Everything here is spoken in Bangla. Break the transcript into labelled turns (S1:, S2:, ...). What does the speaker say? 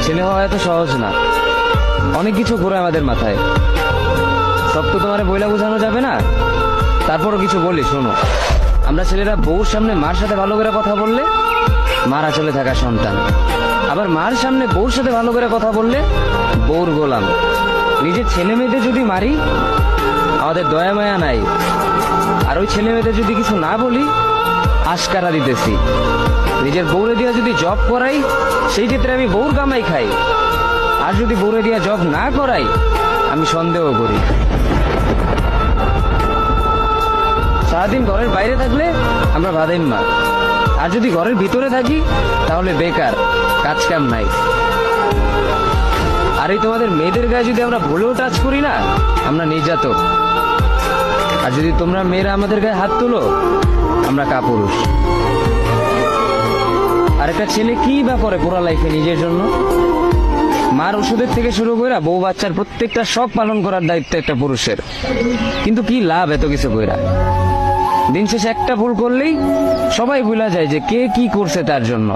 S1: ছেলে হওয়া এত সহজ না, অনেক কিছু ঘুরে আমাদের মাথায়। সব তো তোমার বইলা বোঝানো যাবে না, তারপরও কিছু বলি শোনো। আমরা ছেলেরা বউর সামনে মার সাথে ভালো করে কথা বললে মারা চলে থাকা সন্তান, আবার মার সামনে বউর সাথে ভালো করে কথা বললে বউর গোলাম। নিজের ছেলে মেয়েদের যদি মারি আমাদের দয়া মায়া নাই, আর ওই ছেলে মেয়েদের যদি কিছু না বলি আশকারা দিতেছি। নিজের বউরে দিয়া যদি জব করাই সেই ক্ষেত্রে আমি বউর কামাই খাই, আর যদি বউরে দিয়া জব না করাই আমি সন্দেহ করি। সারাদিন ঘরের বাইরে থাকলে আমরা ভাদাইম্মা, আর যদি ঘরের ভিতরে থাকি তাহলে বেকার, কাজ কাম নাই। আর এই তোমাদের মেয়েদের গায়ে যদি আমরা ভুলেও টাচ করি না আমরা নির্যাতক, আর যদি তোমরা মেয়েরা আমাদের গায়ে হাত তোলো আমরা কাপুরুষ। আর একটা ছেলে কি বা করে পুরো লাইফে নিজের জন্য? মার ওষুধের থেকে শুরু করে বউ বাচ্চার প্রত্যেকটা শখ পালন করার দায়িত্ব একটা পুরুষের। কিন্তু কি লাভ এত কিছু কইরা? দিন শেষে একটা ভুল করলেই সবাই ভুলা যায় যে কে কি করছে তার জন্য।